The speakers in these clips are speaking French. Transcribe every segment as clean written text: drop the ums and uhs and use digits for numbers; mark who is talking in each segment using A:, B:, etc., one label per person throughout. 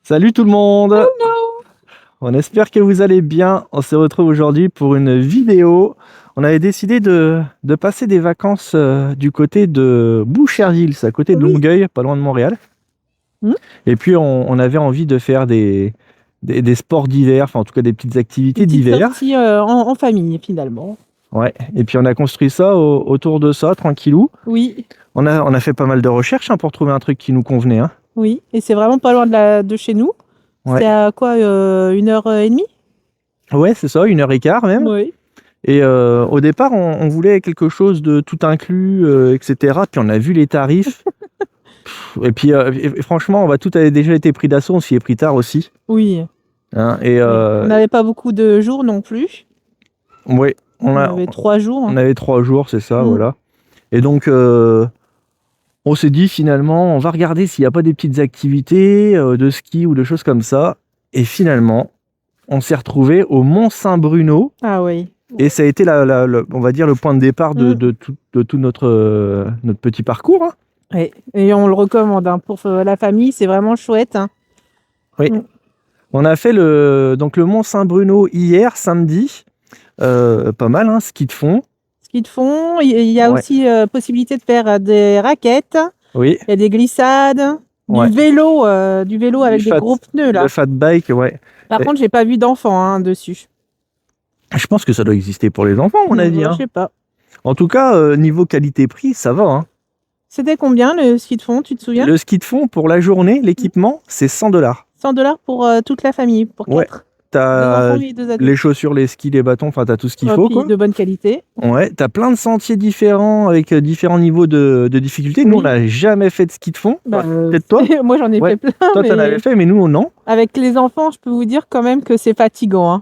A: Salut tout le monde!
B: Hello.
A: On espère que vous allez bien. On se retrouve aujourd'hui pour une vidéo. On avait décidé de passer des vacances du côté de Boucherville, c'est à côté de
B: Oui.
A: Longueuil, pas loin de Montréal. Et puis on avait envie de faire des sports d'hiver, enfin en tout cas des petites activités
B: Une petite
A: d'hiver.
B: sortie en famille finalement.
A: Ouais. Et puis on a construit ça autour de ça, tranquillou.
B: Oui,
A: On a fait pas mal de recherches pour trouver un truc qui nous convenait.
B: oui. Et c'est vraiment pas loin de chez nous.
A: Ouais.
B: C'est à quoi, 1h30?
A: Ouais, c'est ça, 1h15 même.
B: Oui.
A: Et au départ, on voulait quelque chose de tout inclus, etc. Puis on a vu les tarifs. Et puis et franchement, tout avait déjà été pris d'assaut. On s'y est pris tard aussi.
B: Oui.
A: Et
B: On n'avait pas beaucoup de jours non plus.
A: ouais,
B: On avait 3 jours.
A: on avait 3 jours, c'est ça, voilà. Et donc, on s'est dit finalement, on va regarder s'il n'y a pas des petites activités de ski ou de choses comme ça. Et finalement, on s'est retrouvé au Mont-Saint-Bruno.
B: Ah oui.
A: Et ça a été, on va dire, le point de départ de tout notre petit parcours.
B: Ouais. Et on le recommande pour la famille, c'est vraiment chouette.
A: Oui. On a fait donc le Mont-Saint-Bruno hier, samedi. Pas mal, ski de fond.
B: Ski de fond, il y a aussi possibilité de faire des raquettes.
A: Oui.
B: Il y a des glissades, du vélo avec des gros pneus là.
A: Le fat bike, ouais.
B: Par contre, j'ai pas vu d'enfants dessus.
A: Je pense que ça doit exister pour les enfants, à mon avis.
B: Je sais pas.
A: En tout cas, niveau qualité-prix, ça va.
B: C'était combien le ski de fond, tu te souviens?
A: Le ski de fond pour la journée, l'équipement, c'est 100$.
B: 100$ pour toute la famille, pour 4.
A: Ouais. T'as
B: 2 enfants et 2 adultes.
A: les chaussures, les skis, les bâtons, enfin t'as tout ce qu'il faut, quoi.
B: De bonne qualité.
A: Ouais, t'as plein de sentiers différents avec différents niveaux de difficulté. Nous, on n'a jamais fait de ski de fond. Peut-être toi.
B: Moi, j'en ai fait plein.
A: Toi, t'en avais fait, mais nous, non.
B: Avec les enfants, je peux vous dire quand même que c'est fatigant.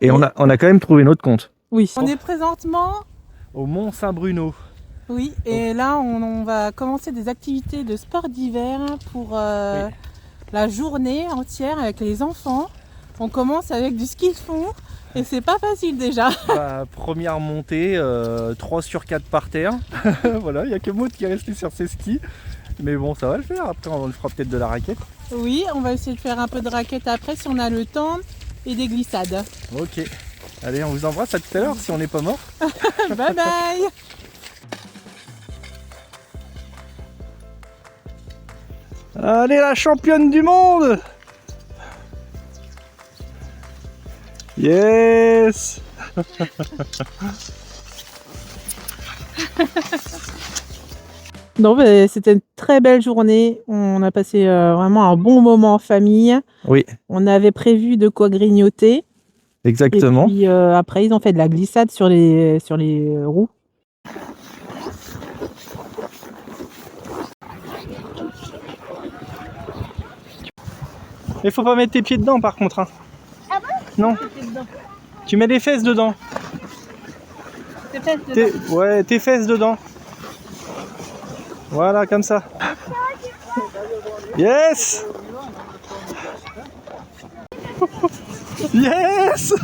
A: Et on a quand même trouvé notre compte.
B: Oui. On est présentement
A: au Mont-Saint-Bruno.
B: Oui, et là, on va commencer des activités de sport d'hiver pour la journée entière avec les enfants. On commence avec du ski de fond et c'est pas facile déjà.
A: Première montée, 3 sur 4 par terre. Voilà, il n'y a que Maud qui est resté sur ses skis. Mais bon, ça va le faire. Après, on fera peut-être de la raquette.
B: Oui, on va essayer de faire un peu de raquette après si on a le temps et des glissades.
A: Ok. Allez, on vous embrasse à tout à l'heure si on n'est pas mort.
B: Bye bye.
A: Allez, la championne du monde! Yes!
B: Non, c'était une très belle journée. On a passé vraiment un bon moment en famille.
A: Oui.
B: On avait prévu de quoi grignoter.
A: Exactement.
B: Et puis après, ils ont fait de la glissade sur les roues.
A: Mais faut pas mettre tes pieds dedans par contre.
C: Ah bon?
A: Non. Tu mets les fesses dedans.
B: Tes fesses dedans.
A: Ouais, tes fesses dedans. Voilà, comme ça. Yes! Yes!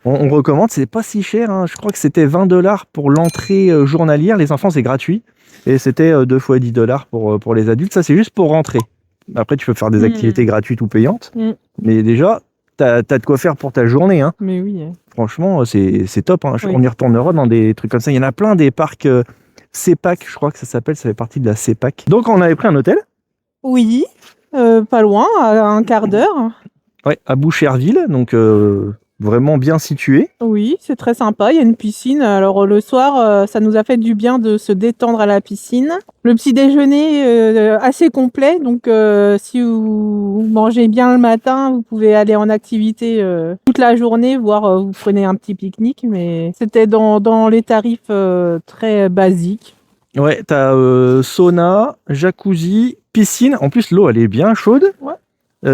A: On recommande, c'est pas si cher, je crois que c'était 20$ pour l'entrée journalière, les enfants c'est gratuit, et c'était 2 fois 10$ pour les adultes, ça c'est juste pour rentrer. Après tu peux faire des activités gratuites ou payantes, mais déjà t'as de quoi faire pour ta journée.
B: Mais oui.
A: Franchement c'est top, on y retournera dans des trucs comme ça, il y en a plein des parcs CEPAC, je crois que ça s'appelle, ça fait partie de la CEPAC. Donc on avait pris un hôtel.
B: Oui, pas loin, à un quart d'heure.
A: Ouais, à Boucherville, donc vraiment bien situé.
B: Oui, c'est très sympa, il y a une piscine. Alors le soir, ça nous a fait du bien de se détendre à la piscine. Le petit déjeuner assez complet, donc si vous mangez bien le matin, vous pouvez aller en activité toute la journée, voire vous prenez un petit pique-nique, mais c'était dans les tarifs très basiques.
A: Ouais, t'as sauna, jacuzzi, piscine. En plus, l'eau, elle est bien chaude.
B: Ouais.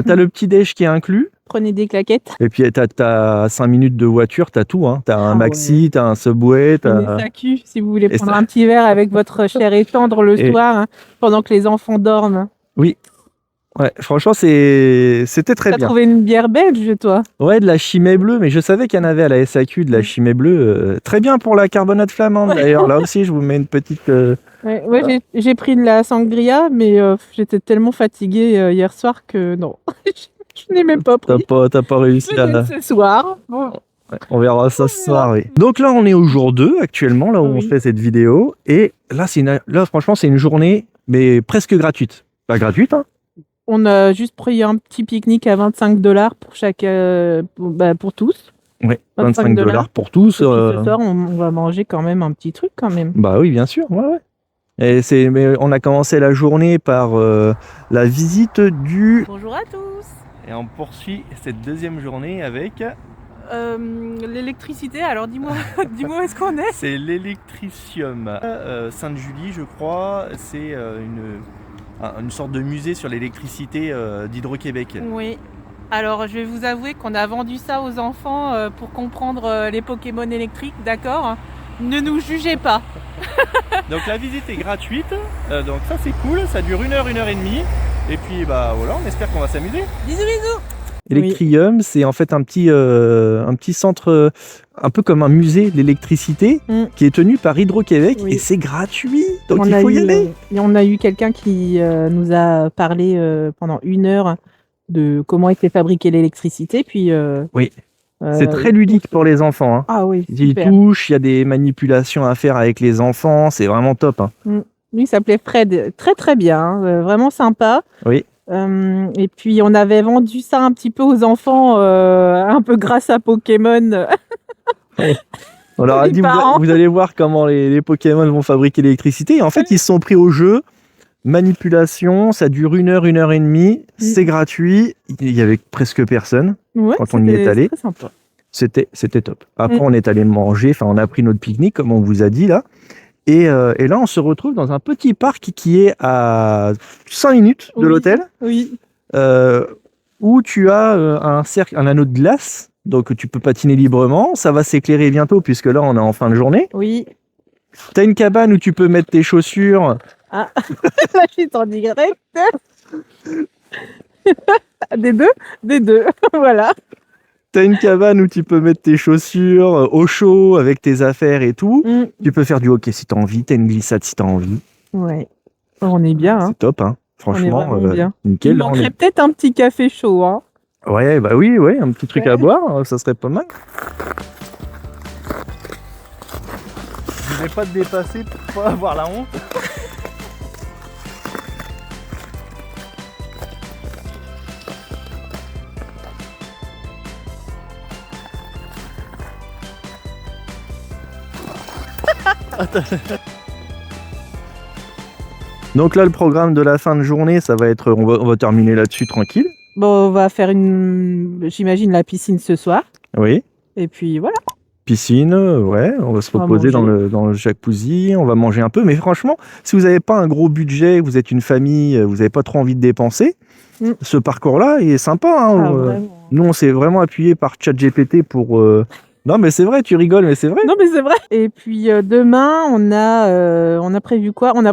A: T'as le petit déj qui est inclus.
B: Prenez des claquettes.
A: Et puis t'as 5 minutes de voiture, t'as tout. Hein. T'as un maxi, t'as un Subway.
B: Une SAQ, si vous voulez prendre un petit verre avec votre chair et tendre le soir, hein, pendant que les enfants dorment.
A: Oui. Ouais, franchement, c'était très bien.
B: T'as trouvé une bière belge, toi?
A: Ouais, de la Chimay bleue, mais je savais qu'il y en avait à la SAQ de la Chimay bleue. Très bien pour la carbonate flamande, d'ailleurs. Là aussi, je vous mets une petite...
B: Ouais, j'ai pris de la sangria, mais j'étais tellement fatiguée hier soir que non, je n'ai même pas pris.
A: T'as pas réussi à...
B: Ce soir. Bon.
A: Ouais, on verra ça ce soir, oui. Donc là, on est au jour 2, actuellement, là où on fait cette vidéo. Et là, franchement, c'est une journée, mais presque gratuite. Pas gratuite, hein.
B: On a juste pris un petit pique-nique à 25$ pour chaque, pour tous.
A: Oui, 25$ pour tous.
B: Et puis ce soir, on va manger quand même un petit truc quand même.
A: Bah oui, bien sûr. Ouais. Mais on a commencé la journée par la visite du...
B: Bonjour à tous.
A: Et on poursuit cette deuxième journée avec...
B: L'électricité, alors dis-moi dis-moi où est-ce qu'on est?
A: C'est l'Electricium. Sainte-Julie, je crois, c'est une sorte de musée sur l'électricité d'Hydro-Québec.
B: Oui. Alors, je vais vous avouer qu'on a vendu ça aux enfants pour comprendre les Pokémon électriques, d'accord? Ne nous jugez pas.
A: Donc la visite est gratuite, donc ça c'est cool, ça dure 1 heure, 1 heure et demie. Et puis bah voilà, on espère qu'on va s'amuser.
B: Bisous, bisous.
A: Electrium, c'est en fait un petit centre, un peu comme un musée de l'électricité, qui est tenu par Hydro-Québec, et c'est gratuit, donc il faut y aller.
B: Et on a eu quelqu'un qui nous a parlé pendant 1 heure de comment était fabriquée l'électricité, puis...
A: oui, c'est très ludique pour les enfants. Hein.
B: Ah oui,
A: ils touchent, il y a des manipulations à faire avec les enfants, c'est vraiment top. Hein.
B: Lui, il s'appelait Fred, très très bien, hein, vraiment sympa.
A: Oui.
B: Et puis on avait vendu ça un petit peu aux enfants, un peu grâce à Pokémon.
A: Oui. On leur a dit, vous allez voir comment les Pokémon vont fabriquer l'électricité. Et en fait, ils se sont pris au jeu. Manipulation, ça dure 1 heure, 1 heure et demie. C'est gratuit. Il y avait presque personne quand on y est allé. C'était top. Après, on est allé manger. Enfin, on a pris notre pique-nique, comme on vous a dit là. Et là, on se retrouve dans un petit parc qui est à 5 minutes de l'hôtel.
B: Oui.
A: Où tu as un anneau de glace. Donc, tu peux patiner librement. Ça va s'éclairer bientôt, puisque là, on est en fin de journée.
B: Oui.
A: Tu as une cabane où tu peux mettre tes chaussures.
B: Ah, là, je suis en direct. Des deux, voilà.
A: T'as une cabane où tu peux mettre tes chaussures au chaud avec tes affaires et tout. Tu peux faire du hockey si t'as envie. T'as une glissade si t'as envie.
B: Ouais. On est bien. Hein.
A: C'est top, hein. Franchement,
B: bien.
A: Nickel.
B: Il manquerait peut-être un petit café chaud, hein.
A: Ouais, bah oui, un petit truc à boire, ça serait pas mal. Je vais pas te dépasser pour pas avoir la honte. Donc là, le programme de la fin de journée, ça va être, on va terminer là-dessus tranquille.
B: Bon, on va faire j'imagine la piscine ce soir.
A: Oui.
B: Et puis voilà.
A: Piscine, ouais, on va se reposer dans le jacuzzi, on va manger un peu. Mais franchement, si vous n'avez pas un gros budget, vous êtes une famille, vous n'avez pas trop envie de dépenser, ce parcours-là est sympa. Hein, nous, on s'est vraiment appuyé par ChatGPT pour... Non, mais c'est vrai, tu rigoles, mais c'est vrai.
B: Non, mais c'est vrai. Et puis demain, on a prévu quoi? On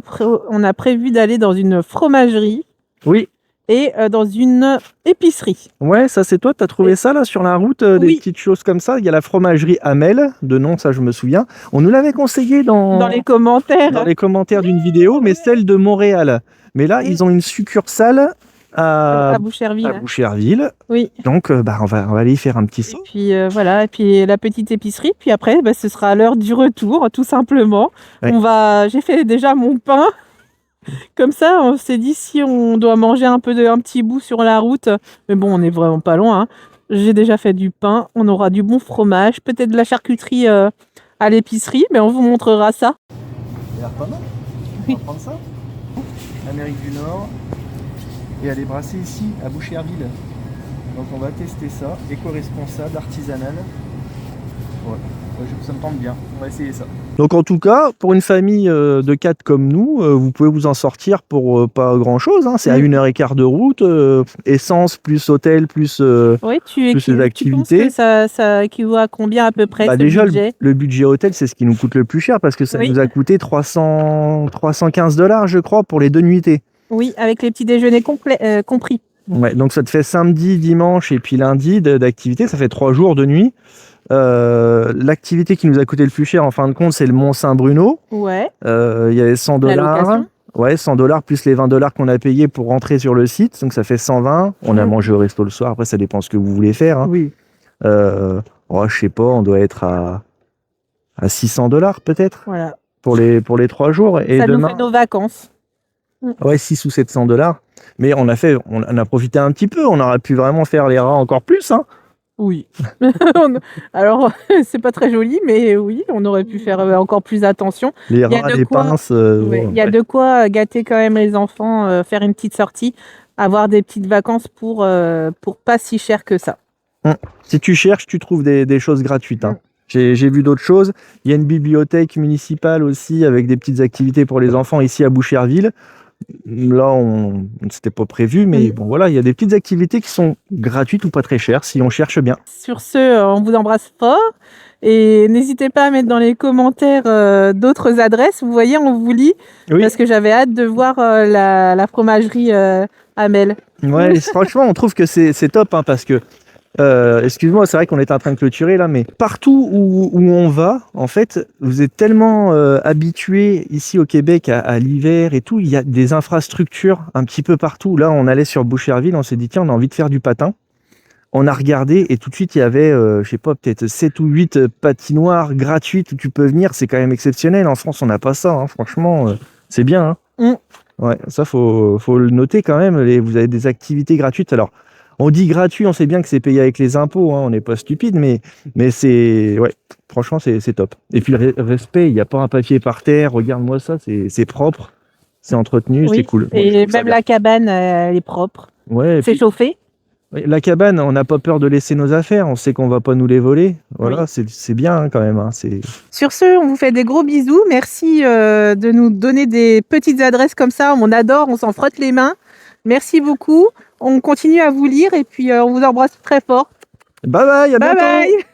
B: a prévu d'aller dans une fromagerie.
A: Oui.
B: Et dans une épicerie.
A: Ouais, ça c'est toi, t'as trouvé ça là sur la route, des petites choses comme ça. Il y a la fromagerie Hamel, de nom, ça je me souviens. On nous l'avait conseillé dans
B: les commentaires.
A: Dans les commentaires d'une vidéo, mais celle de Montréal. Mais là, ils ont une succursale à
B: Boucherville.
A: À Boucherville.
B: Oui.
A: Donc, on va aller y faire un petit saut.
B: Et puis voilà, et puis la petite épicerie. Puis après, ce sera l'heure du retour, tout simplement. Ouais. J'ai fait déjà mon pain. Comme ça, on s'est dit si on doit manger un petit bout sur la route, mais bon, on n'est vraiment pas loin. Hein. J'ai déjà fait du pain, on aura du bon fromage, peut-être de la charcuterie à l'épicerie, mais on vous montrera ça.
A: Ça a l'air pas mal. On va prendre ça. Amérique du Nord. Et elle est brassée ici, à Boucherville. Donc on va tester ça. Éco-responsable, artisanal. Ouais, ça me tente bien. On va essayer ça. Donc en tout cas, pour une famille de 4 comme nous, vous pouvez vous en sortir pour pas grand-chose. Hein. C'est à 1h15 de route, essence plus hôtel plus
B: Oui,
A: plus les
B: tu penses
A: activités.
B: que ça équivaut à combien à peu près ce
A: Déjà,
B: budget?
A: le budget hôtel, c'est ce qui nous coûte le plus cher parce que ça
B: Oui.
A: nous a coûté 315 $, je crois, pour les 2 nuitées.
B: Oui, avec les petits déjeuners compris.
A: Ouais, donc ça te fait samedi, dimanche et puis lundi d'activité. Ça fait 3 jours de nuit. L'activité qui nous a coûté le plus cher en fin de compte, c'est le Mont Saint-Bruno.
B: Ouais.
A: Il y avait 100
B: La
A: $.
B: location.
A: Ouais, 100 $ plus les 20 $ qu'on a payé pour rentrer sur le site. Donc ça fait 120. On a mangé au resto le soir. Après, ça dépend ce que vous voulez faire. Hein.
B: Oui.
A: Je sais pas, on doit être à 600 $ peut-être
B: Voilà.
A: pour les 3 jours. Et
B: Ça nous
A: demain,
B: fait nos vacances.
A: ouais, 6 ou 700 $. Mais on a profité un petit peu. On aurait pu vraiment faire les rats encore plus. Hein.
B: Oui. Alors, c'est pas très joli, mais oui, on aurait pu faire encore plus attention.
A: Les
B: Il y a
A: rats,
B: de
A: les
B: quoi-
A: pinces.
B: Ouais, il y a de quoi gâter quand même les enfants, faire une petite sortie, avoir des petites vacances pour pas si cher que ça.
A: Si tu cherches, tu trouves des choses gratuites. Hein. J'ai vu d'autres choses. Il y a une bibliothèque municipale aussi avec des petites activités pour les enfants ici à Boucherville. Là, c'était pas prévu, mais bon voilà, il y a des petites activités qui sont gratuites ou pas très chères si on cherche bien.
B: Sur ce, on vous embrasse fort et n'hésitez pas à mettre dans les commentaires d'autres adresses. Vous voyez, on vous lit
A: Oui.
B: parce que j'avais hâte de voir la fromagerie Amel.
A: Ouais, franchement, on trouve que c'est top hein, parce que excuse-moi, c'est vrai qu'on est en train de clôturer là, mais partout où on va, en fait, vous êtes tellement habitués ici au Québec à l'hiver et tout, il y a des infrastructures un petit peu partout. Là, on allait sur Boucherville, on s'est dit tiens, on a envie de faire du patin. On a regardé et tout de suite, il y avait, je sais pas, peut-être 7 ou 8 patinoires gratuites où tu peux venir. C'est quand même exceptionnel. En France, on n'a pas ça. Hein. Franchement, c'est bien. Hein. Ouais, ça, faut le noter quand même. Vous avez des activités gratuites. Alors, on dit gratuit, on sait bien que c'est payé avec les impôts. Hein. On n'est pas stupide, mais c'est... Ouais, franchement, c'est top. Et puis, le respect, il n'y a pas un papier par terre. Regarde-moi ça, c'est propre. C'est entretenu,
B: Oui.
A: c'est cool.
B: Et même la cabane, elle est propre.
A: Ouais,
B: C'est chauffé.
A: la cabane, on n'a pas peur de laisser nos affaires, on sait qu'on va pas nous les voler. Voilà, c'est bien hein, quand même. Hein,
B: Sur ce, on vous fait des gros bisous. Merci de nous donner des petites adresses comme ça. On adore, on s'en frotte les mains. Merci beaucoup. On continue à vous lire et puis on vous embrasse très fort.
A: Bye bye, à bientôt.
B: Bye bye.